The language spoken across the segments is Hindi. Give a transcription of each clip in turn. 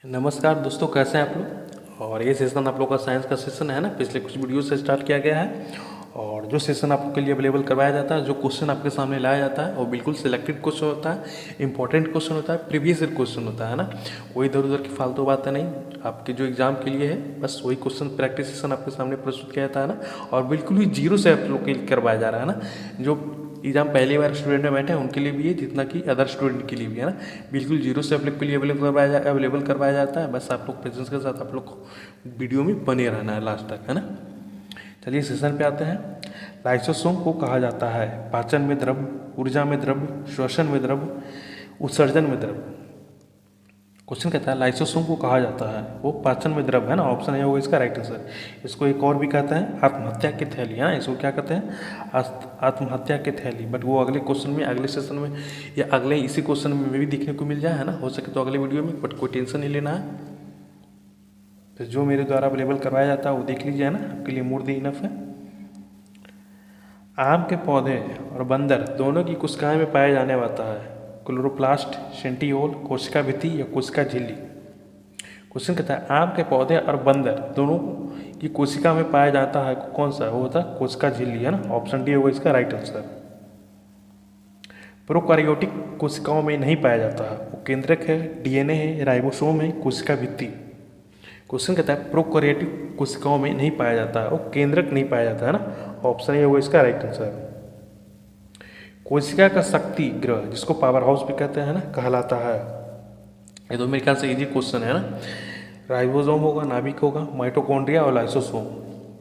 नमस्कार दोस्तों, कैसे हैं आप लोग। और ये सेशन आप लोग का साइंस का सेशन है ना, पिछले कुछ वीडियो से स्टार्ट किया गया है। और जो सेशन आपके लिए अवेलेबल करवाया जाता है, जो क्वेश्चन आपके सामने लाया जाता है वो बिल्कुल सिलेक्टेड क्वेश्चन होता है, इंपॉर्टेंट क्वेश्चन होता है, प्रीवियस ईयर क्वेश्चन होता है ना। कोई इधर उधर की फालतू बातें नहीं, आपके जो एग्जाम के लिए है बस वही क्वेश्चन प्रैक्टिस सेशन आपके सामने प्रस्तुत किया जाता है ना। और बिल्कुल ही जीरो से आप लोग के लिए करवाया जा रहा है ना। जो एग्जाम पहली बार स्टूडेंट में बैठे हैं उनके लिए भी है, जितना कि अदर स्टूडेंट के लिए भी है ना। बिल्कुल जीरो से आप लोग के लिए अवेलेबल करवाया जाता है। बस आप लोग पेशेंस के साथ आप लोग को वीडियो में बने रहना है लास्ट तक, है ना। चलिए सेशन पे आते हैं। लाइसोसोम को कहा जाता है पाचन में द्रव्य, ऊर्जा में द्रव्य, श्वसन में द्रव्य, उत्सर्जन में द्रव्य। क्वेश्चन कहता है लाइसोसोम को कहा जाता है, वो पाचन में द्रव्य है ना। ऑप्शन ए होगा इसका राइट आंसर। इसको एक और भी कहते हैं आत्महत्या की थैली, है ना। इसको क्या कहते हैं, आत्महत्या की थैली। बट वो अगले क्वेश्चन में, अगले सेशन में या अगले इसी क्वेश्चन में भी देखने को मिल जाए, है ना। हो सके तो अगले वीडियो में, बट कोई टेंशन नहीं लेना है। तो जो मेरे द्वारा अवेलेबल करवाया जाता है वो देख लीजिए, है ना। आपके लिए मोर दी इनफ है। आम के पौधे और बंदर दोनों की कोशिकाएं में पाया जाने वाला है क्लोरोप्लास्ट, सेंटियोल, कोशिका भित्ति या कोशिका झिल्ली। क्वेश्चन कहता है आम के पौधे और बंदर दोनों की कोशिका में पाया जाता है कौन सा, वो होता है कोशिका झिल्ली, है ना। ऑप्शन डी होगा इसका राइट आंसर। प्रोकार्योटिक कोशिकाओं में नहीं पाया जाता है, वो केंद्रक है, डीएनए है, राइबोसोम है, कोशिका भित्ति। क्वेश्चन कहता है प्रोकार्योटिक कोशिकाओं में नहीं पाया जाता है, वो केंद्रक नहीं पाया जाता है ना। ऑप्शन ए होगा इसका राइट आंसर। कोशिका का शक्ति ग्रह, जिसको पावर हाउस भी कहते हैं ना, कहलाता है। ये तो मेरे ख्याल से इजी क्वेश्चन है ना। राइबोसोम होगा, नाभिक होगा, माइटोकॉन्ड्रिया और लाइसोसोम।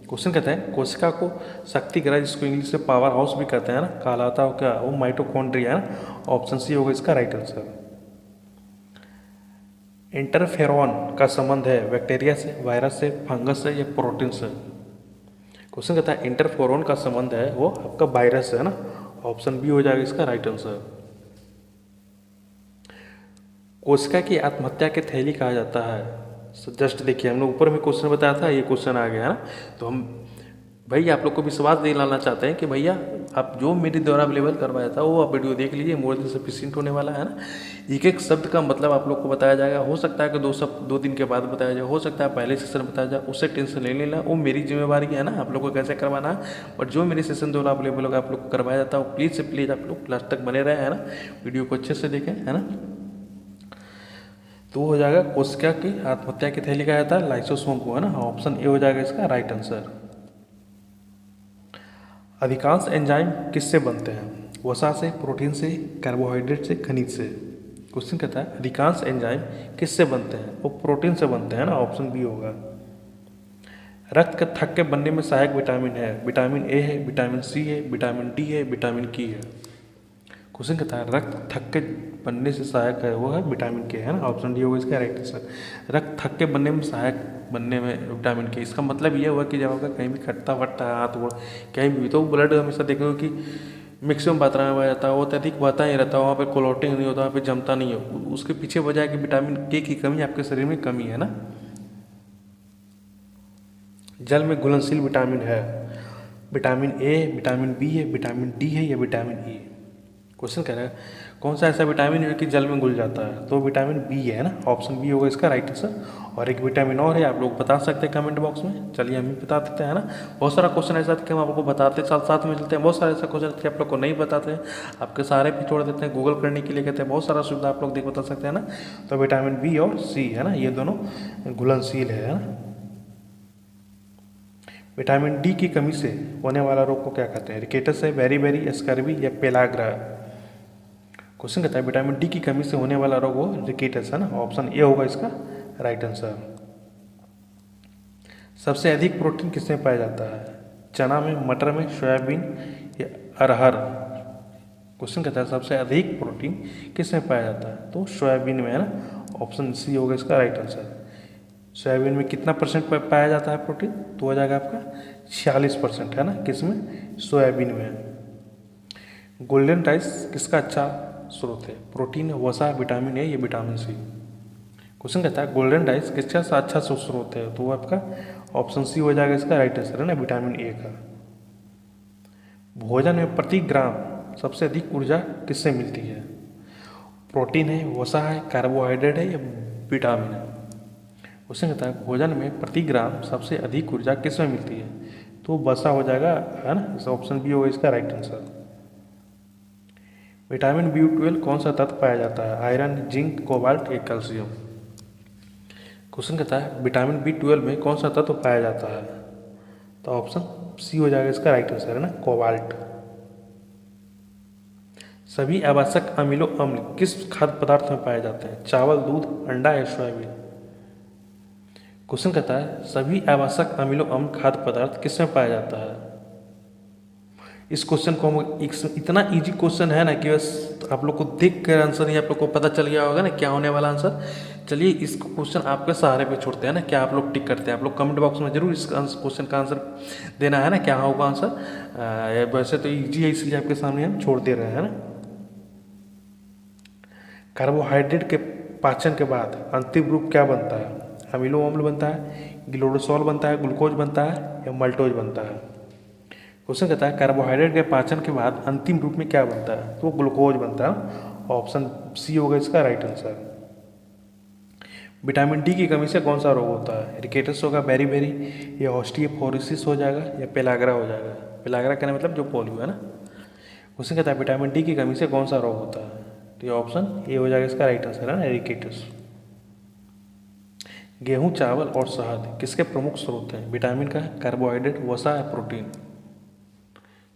क्वेश्चन कहता है कोशिका को शक्ति ग्रह, जिसको इंग्लिश में पावर हाउस भी कहते हैं ना, कहलाता हो क्या, वो माइटोकॉन्ड्रिया है ना। ऑप्शन सी होगा इसका राइट आंसर। इंटरफेरॉन का संबंध है बैक्टीरिया से, वायरस से, फंगस से या प्रोटीन से। क्वेश्चन कहता है इंटरफेरॉन का संबंध है वो आपका वायरस से, है ना। ऑप्शन बी हो जाएगा इसका राइट आंसर। कोशिका की आत्महत्या की थैली कहा जाता है। जस्ट देखिए, हम लोग ऊपर में क्वेश्चन बताया था, ये क्वेश्चन आ गया है ना। तो हम भैया आप लोग को विश्वास दिलाना चाहते हैं कि भैया आप जो मेरे द्वारा अवेलेबल करवाया था वो आप वीडियो देख लीजिए, मोर देन सफिशिएंट होने वाला है ना। एक एक शब्द का मतलब आप लोग को बताया जाएगा। हो सकता है कि दो दिन के बाद बताया जाए, हो सकता है पहले सेशन बताया जाए, उससे टेंशन ले लेना, वो मेरी जिम्मेवारी है ना, आप लोग को कैसे करवाना है। बट जो मेरे सेशन द्वारा अवेलेबल होगा आप लोग को करवाया जाता है, प्लीज़ से प्लीज़ आप लोग लास्ट तक बने रहे, है ना। वीडियो को अच्छे से देखें, है ना। तो हो जाएगा कोशिका की आत्महत्या की थैली कहा जाता है लाइसोसोम को, है ना। ऑप्शन ए हो जाएगा इसका राइट आंसर। अधिकांश एंजाइम किससे बनते हैं, वसा से, प्रोटीन से, कार्बोहाइड्रेट से, खनिज से। क्वेश्चन कहता है अधिकांश एंजाइम किससे बनते हैं, वो प्रोटीन से बनते हैं ना। ऑप्शन बी होगा। रक्त के थक्के के बनने में सहायक विटामिन है, विटामिन ए है, विटामिन सी है, विटामिन डी है, विटामिन की है। क्वेश्चन कहता है रक्त थक्के बनने से सहायक है, वो है विटामिन के, है ना। ऑप्शन डी होगा इसका राइट आंसर। रक्त थक्के बनने में सहायक बनने में विटामिन के, इसका मतलब ये हुआ कि जब आपका कहीं भी खट्टा वट्टा हाथ गोड़ कहीं भी, तो ब्लड हमेशा देखेंगे कि मैक्सिमम मात्रा में बह जाता है, वो अत्यधिक बहता ही रहता है, वहाँ पे क्लॉटिंग नहीं होता, वहाँ पे जमता नहीं है। उसके पीछे वजह है कि विटामिन के की कमी आपके शरीर में कमी है ना। जल में घुलनशील विटामिन है, विटामिन ए, विटामिन बी है, विटामिन डी है या विटामिन ई। क्वेश्चन कह रहा है कौन सा ऐसा विटामिन है कि जल में घुल जाता है, तो विटामिन बी है ना। ऑप्शन बी होगा इसका राइट आंसर। और एक विटामिन और है, आप लोग बता सकते हैं कमेंट बॉक्स में। चलिए हम भी बता देते हैं ना। बहुत सारा क्वेश्चन ऐसा था कि हम आपको बताते साथ साथ में चलते हैं, बहुत सारे ऐसा क्वेश्चन थे आप लोग को नहीं बताते हैं, आपके सारे भी छोड़ देते हैं, गूगल करने के लिए कहते हैं। बहुत सारा सुविधा आप लोग देख बता सकते हैं ना। तो विटामिन बी और सी, है ना, ये दोनों घुलनशील है ना। विटामिन डी की कमी से होने वाला रोग को क्या कहते हैं, रिकेटस है, बेरी, स्कर्वी या पेलाग्रा। क्वेश्चन कहता है विटामिन डी की कमी से होने वाला रोग वो रिकेटस, है ना। ऑप्शन ए होगा इसका राइट आंसर। सबसे अधिक प्रोटीन किसमें पाया जाता है, चना में, मटर में, सोयाबीन या अरहर। क्वेश्चन कहता है सबसे अधिक प्रोटीन किसमें पाया जाता है, तो सोयाबीन में, है ना। ऑप्शन सी होगा इसका राइट आंसर। सोयाबीन में कितना परसेंट पाया जाता है प्रोटीन, तो हो जाएगा आपका 46%, है ना। किसमें, सोयाबीन में। गोल्डन राइस किसका अच्छा स्रोत है, प्रोटीन, वसा, विटामिन ए या विटामिन सी। क्वेश्चन कहता है गोल्डन राइस किसका अच्छा स्रोत है, तो वो आपका ऑप्शन सी हो जाएगा इसका राइट आंसर, है ना, विटामिन ए का। भोजन में प्रति ग्राम सबसे अधिक ऊर्जा किससे मिलती है, प्रोटीन है, वसा है, कार्बोहाइड्रेट है या विटामिन है। क्वेश्चन कहता है भोजन में प्रति ग्राम सबसे अधिक ऊर्जा किस में मिलती है? तो वसा हो जाएगा, है ना, इस ऑप्शन बी होगा इसका राइट आंसर। विटामिन B12 कौन सा तत्व पाया जाता है? आयरन, जिंक, कोबाल्ट या कैल्शियम? क्वेश्चन कहता है विटामिन B12 में कौन सा तत्व पाया जाता है? तो ऑप्शन सी हो जाएगा इसका राइट आंसर, है ना, कोबाल्ट। सभी आवश्यक अमीनो अम्ल किस खाद्य पदार्थ में पाए जाते हैं? चावल, दूध, अंडा या सोयाबीन? क्वेश्चन कहता है सभी आवश्यक अमीनो अम्ल खाद्य पदार्थ किस में पाया जाता है? इस क्वेश्चन को हम इतना इजी क्वेश्चन है ना कि बस आप लोग को देख कर आंसर ही आप लोग को पता चल गया होगा ना क्या होने वाला आंसर। चलिए इस क्वेश्चन आपके सहारे पे छोड़ते हैं ना, क्या आप लोग टिक करते हैं? आप लोग कमेंट बॉक्स में जरूर इस क्वेश्चन का आंसर देना है ना, क्या होगा आंसर। वैसे तो ईजी है इसलिए आपके सामने हम छोड़ दे रहे हैं ना। कार्बोहाइड्रेट के पाचन के बाद अंतिम रूप क्या बनता है? अमीनो अम्ल बनता है, ग्लूकोसोल बनता है, ग्लूकोज बनता है या मल्टोज बनता है? क्वेश्चन कहता है कार्बोहाइड्रेट के पाचन के बाद अंतिम रूप में क्या बनता है? तो ग्लूकोज बनता है। ऑप्शन सी होगा इसका राइट आंसर। विटामिन डी की कमी से कौन सा रोग होता है? रिकेटस होगा, बेरी या ऑस्टियोपोरोसिस हो जाएगा या पेलाग्रा हो जाएगा? पेलाग्रा कहने मतलब जो पोलियो है ना। क्वेश्चन कहता है विटामिन डी की कमी से कौन सा रोग होता है? तो ये ऑप्शन ए हो जाएगा इसका राइट आंसर, है ना, रिकेटस। गेहूं, चावल और शहद किसके प्रमुख स्रोत हैं? विटामिन का, कार्बोहाइड्रेट, वसा या प्रोटीन?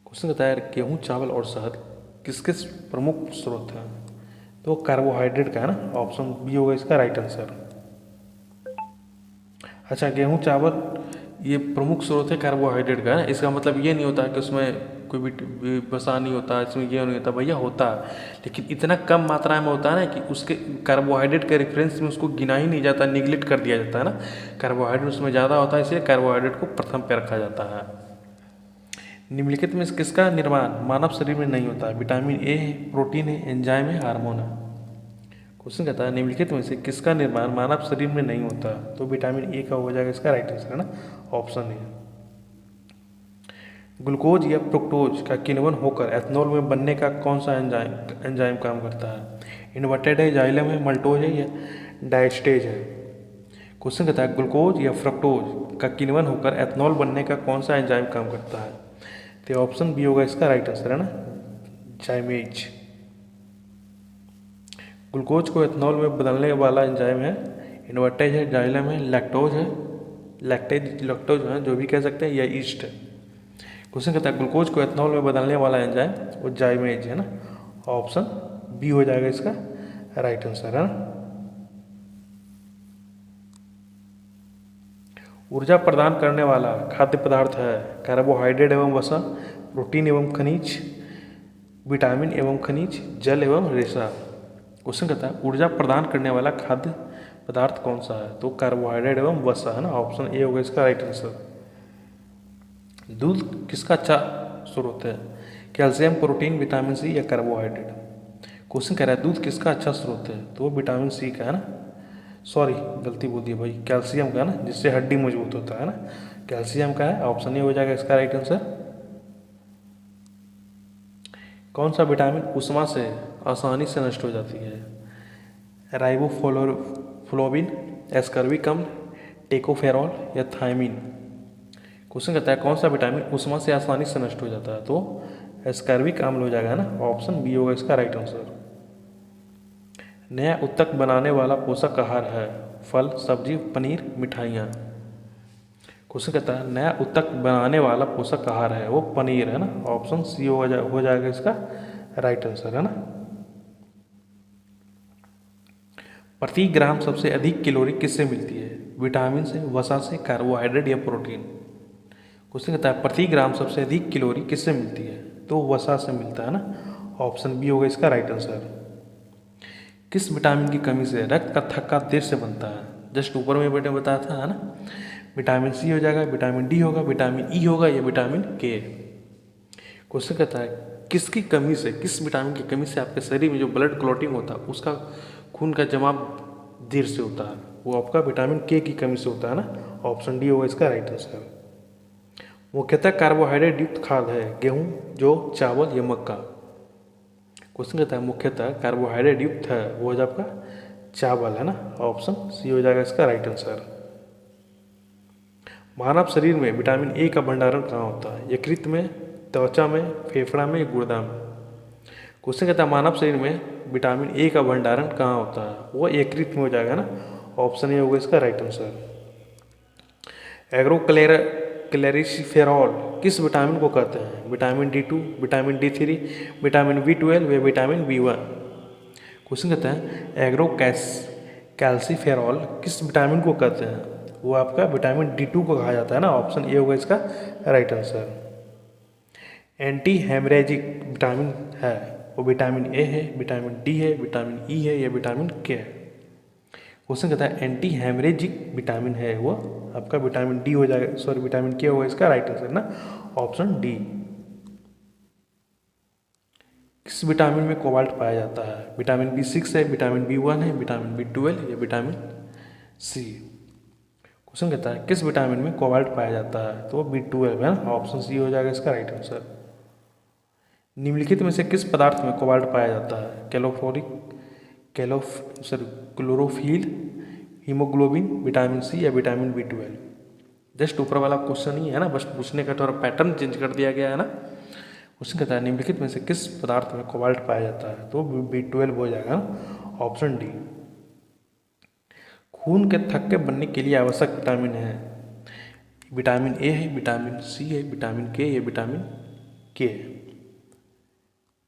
क्वेश्चन कहता है गेहूं, चावल और शहद किसके प्रमुख स्रोत हैं? तो कार्बोहाइड्रेट का, है ना, ऑप्शन बी होगा इसका राइट आंसर। अच्छा, गेहूं चावल ये प्रमुख स्रोत है कार्बोहाइड्रेट का, है। इसका मतलब ये नहीं होता कि उसमें कोई भी वसा नहीं होता, इसमें ये नहीं होता, भैया होता है, लेकिन इतना कम मात्रा में होता है ना कि उसके कार्बोहाइड्रेट के रेफरेंस में उसको गिना ही नहीं जाता, निगलेक्ट कर दिया जाता है ना। कार्बोहाइड्रेट उसमें ज़्यादा होता है, इसलिए कार्बोहाइड्रेट को प्रथम पे रखा जाता है। निम्नलिखित में किसका निर्माण मानव शरीर में नहीं होता है? विटामिन ए है, प्रोटीन है, एंजाइम है, हार्मोन है? क्वेश्चन कहता है निम्नलिखित में से किसका निर्माण मानव शरीर में नहीं होता? तो विटामिन ए का हो जाएगा इसका राइट आंसर, है ना, ऑप्शन ए। ग्लूकोज या फ्रुक्टोज का किण्वन होकर एथनॉल में बनने का कौन सा एंजाइम काम करता है? इन्वर्टेड है, जाइलम है, मल्टोज है या डायस्टेज है? क्वेश्चन कहता है ग्लूकोज या फ्रक्टोज का किण्वन होकर एथनॉल बनने का कौन सा एंजाइम काम करता है? तो ऑप्शन बी होगा इसका राइट आंसर, है ना, जाइमेज। ग्लूकोज को एथनॉल में बदलने वाला एंजाइम है, इन्वर्टेज है, जाइलम है, लैक्टोज है, लैक्टोज है जो भी कह सकते हैं, या ईस्ट है? क्वेश्चन कहता है ग्लूकोज को एथनॉल में बदलने वाला एंजाइम वो जाइमेज है ना, ऑप्शन बी हो जाएगा इसका राइट आंसर, है ना। ऊर्जा प्रदान करने वाला खाद्य पदार्थ है कार्बोहाइड्रेट एवं वसा, प्रोटीन एवं खनिज, विटामिन एवं खनिज, जल एवं रेशा? क्वेश्चन कहता है ऊर्जा प्रदान करने वाला खाद्य पदार्थ कौन सा है? तो कार्बोहाइड्रेट एवं वसा, है ना, ऑप्शन ए होगा इसका राइट आंसर। दूध किसका अच्छा स्रोत है? कैल्शियम, प्रोटीन, विटामिन सी या कार्बोहाइड्रेट? क्वेश्चन कह रहा है दूध किसका अच्छा स्रोत है? तो वो विटामिन सी का, है ना, सॉरी गलती बोल दी भाई, कैल्शियम का, है ना, जिससे हड्डी मजबूत होता है ना, कैल्शियम का है, ऑप्शन ए हो जाएगा इसका राइट आंसर। कौन सा विटामिन उष्मा से आसानी से नष्ट हो जाती है? राइबोफ्लोविन, एस्कर्बिक अम्ल, टेकोफेरॉल या थायमीन? क्वेश्चन कहता है कौन सा विटामिन उष्मा से आसानी से नष्ट हो जाता है? तो एस्कर्बिक अम्ल हो जाएगा, है ना, ऑप्शन बी होगा इसका राइट आंसर। नया उत्तक बनाने वाला पोषक आहार है फल, सब्जी, पनीर, मिठाइयाँ? क्वेश्चन कहता है नया उत्तक बनाने वाला पोषक आहार है वो पनीर, है ना, ऑप्शन सी हो जाएगा इसका राइट आंसर, है ना। प्रति ग्राम सबसे अधिक कैलोरी किससे मिलती है? विटामिन से, वसा से, कार्बोहाइड्रेट या प्रोटीन? क्वेश्चन कहता है प्रति ग्राम सबसे अधिक कैलोरी किससे मिलती है? तो वसा से मिलता है ना, ऑप्शन बी होगा इसका राइट आंसर। किस विटामिन की कमी से रक्त का थक्का देर से बनता है? जस्ट ऊपर में बेटे बताया था, है ना, विटामिन सी हो जाएगा, विटामिन डी होगा, विटामिन ई होगा या विटामिन के? क्वेश्चन कहता है किसकी कमी से, किस विटामिन की कमी से आपके शरीर में जो ब्लड क्लॉटिंग होता है उसका खून का जमाव देर से होता है? वो आपका विटामिन के की कमी से होता है ना, ऑप्शन डी होगा इसका राइट आंसर। मुख्यतः कार्बोहाइड्रेट युक्त खाद्य है गेहूं, जौ, चावल या मक्का? क्वेश्चन कहता है मुख्यतः कार्बोहाइड्रेट युक्त है वो है आपका चावल, है ना, ऑप्शन सी हो जाएगा इसका राइट आंसर। मानव शरीर में विटामिन ए का भंडारण कहाँ होता है? यकृत में, त्वचा में, फेफड़ा में, गुर्दा में। क्वेश्चन कहता है मानव शरीर में विटामिन ए का भंडारण कहाँ होता है? वो यकृत में हो जाएगा ना। ऑप्शन ए होगा इसका राइट आंसर। एग्रोक्लेरिसिफेरॉल किस विटामिन को कहते हैं? Vitamin D2, vitamin D3, vitamin B12 या विटामिन B1। क्वेश्चन कहता है कैल्सीफेरॉल किस विटामिन को कहते हैं? वो आपका विटामिन D2 को कहा जाता है ना। ऑप्शन ए होगा इसका right answer. Anti haemorrhagic vitamin है वो विटामिन ए है, विटामिन डी है, विटामिन ई है या विटामिन के है? क्वेश्चन कहता है एंटी हेमरेजिक विटामिन है वो आपका विटामिन डी हो जाएगा, सॉरी विटामिन के होगा इसका राइट आंसर ना। Option D. किस विटामिन में कोबाल्ट पाया जाता है? विटामिन B6 है, विटामिन B1 है, विटामिन B12 या विटामिन सी? क्वेश्चन कहता है किस विटामिन में कोबाल्ट पाया जाता है? तो B12 है ना। ऑप्शन सी हो जाएगा इसका राइट आंसर। निम्नलिखित में से किस पदार्थ में कोबाल्ट पाया जाता है? क्लोरोफिल, हीमोग्लोबिन, विटामिन सी या विटामिन B12? जस्ट ऊपर वाला क्वेश्चन ही है ना, बस पूछने का थोड़ा पैटर्न चेंज कर दिया गया है ना। क्वेश्चन कहता है निम्नलिखित में से किस पदार्थ में कोबाल्ट पाया जाता है? तो B12 हो जाएगा ना। Option D. खून के थक्के बनने के लिए आवश्यक विटामिन है? विटामिन ए है, विटामिन सी है, विटामिन के या विटामिन के?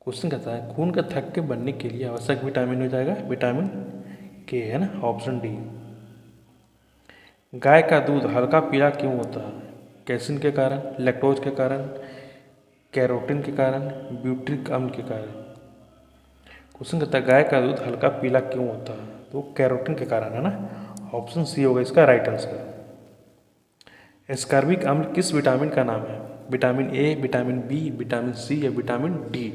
क्वेश्चन कहता है खून के थक्के बनने के लिए आवश्यक विटामिन हो जाएगा विटामिन के है ना। Option D. गाय का दूध हल्का पीला क्यों होता है? कैसिन के कारण, लैक्टोज के कारण, कैरोटीन के कारण, ब्यूट्रिक अम्ल के कारण? क्वेश्चन कहता है गाय का दूध हल्का पीला क्यों होता है? तो कैरोटीन के कारण है ना। ऑप्शन सी होगा इसका राइट आंसर। एस्कॉर्बिक अम्ल किस विटामिन का नाम है? Vitamin A, vitamin B, vitamin C या विटामिन डी?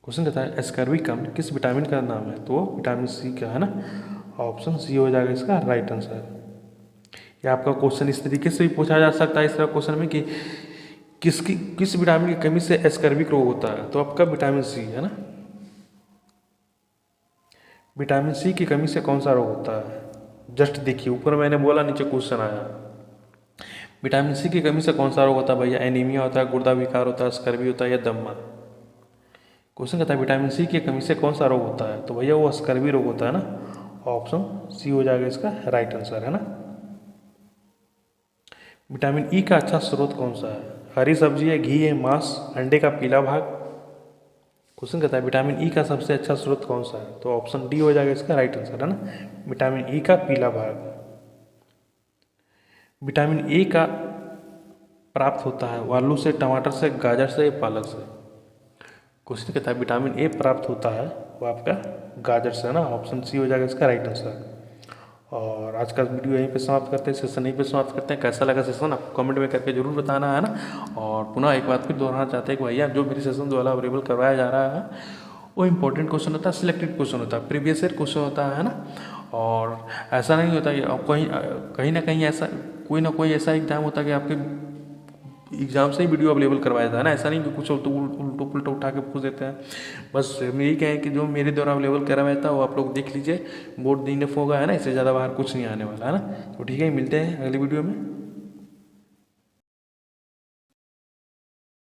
क्वेश्चन कहता है एस्कॉर्बिक अम्ल किस विटामिन का नाम है? तो विटामिन सी का है ना। ऑप्शन सी हो जाएगा इसका राइट आंसर। या आपका क्वेश्चन इस तरीके से भी पूछा जा सकता है इस तरह क्वेश्चन में कि किस विटामिन की कमी से एस्कॉर्बिक रोग होता है? तो आपका विटामिन सी है ना। विटामिन सी की कमी से कौन सा रोग होता है? जस्ट देखिए ऊपर मैंने बोला, नीचे क्वेश्चन आया। विटामिन सी की कमी से कौन सा रोग होता है भैया? एनीमिया होता है, गुर्दा विकार होता है, स्कर्वी होता है या दमा? क्वेश्चन कहता है विटामिन सी की कमी से कौन सा रोग होता है? तो भैया वो स्कर्वी रोग होता है ना। ऑप्शन सी हो जाएगा इसका राइट आंसर है ना। विटामिन ई का अच्छा स्रोत कौन सा है? हरी सब्जी है, घी है, मांस, अंडे का पीला भाग? क्वेश्चन कहता है विटामिन ई का सबसे अच्छा स्रोत कौन सा है? तो ऑप्शन डी हो जाएगा इसका राइट आंसर है ना। विटामिन ई का पीला भाग। विटामिन ए का प्राप्त होता है आलू से, टमाटर से, गाजर से, पालक से? क्वेश्चन कहता है विटामिन ए प्राप्त होता है वो आपका गाजर से है ना। ऑप्शन सी हो जाएगा इसका राइट आंसर। और आज का वीडियो यहीं पे समाप्त करते हैं, सेशन यहीं पे समाप्त करते हैं। कैसा लगा सेशन आपको कमेंट में करके जरूर बताना है ना। और पुनः एक बात फिर दोहराना चाहते हैं कि भैया जो मेरे सेशन द्वारा अवेलेबल करवाया जा रहा है वो इंपॉर्टेंट क्वेश्चन होता है, सिलेक्टेड क्वेश्चन होता है, प्रीवियस ईयर क्वेश्चन होता है ना। और ऐसा नहीं होता कि कहीं ना कहीं ऐसा कोई ना कोई ऐसा एग्जाम होता है कि आपके एग्जाम से ही वीडियो अवेलेबल करवाया था ना। ऐसा नहीं कि कुछ उल्टो पुल्टो उठा के पूछ देते हैं। बस हम यही कहें कि जो मेरे द्वारा अवेलेबल करवाया था वो आप लोग देख लीजिए, बोर्ड इनफ होगा है ना। इससे ज़्यादा बाहर कुछ नहीं आने वाला है ना। तो ठीक है, मिलते हैं अगली वीडियो में।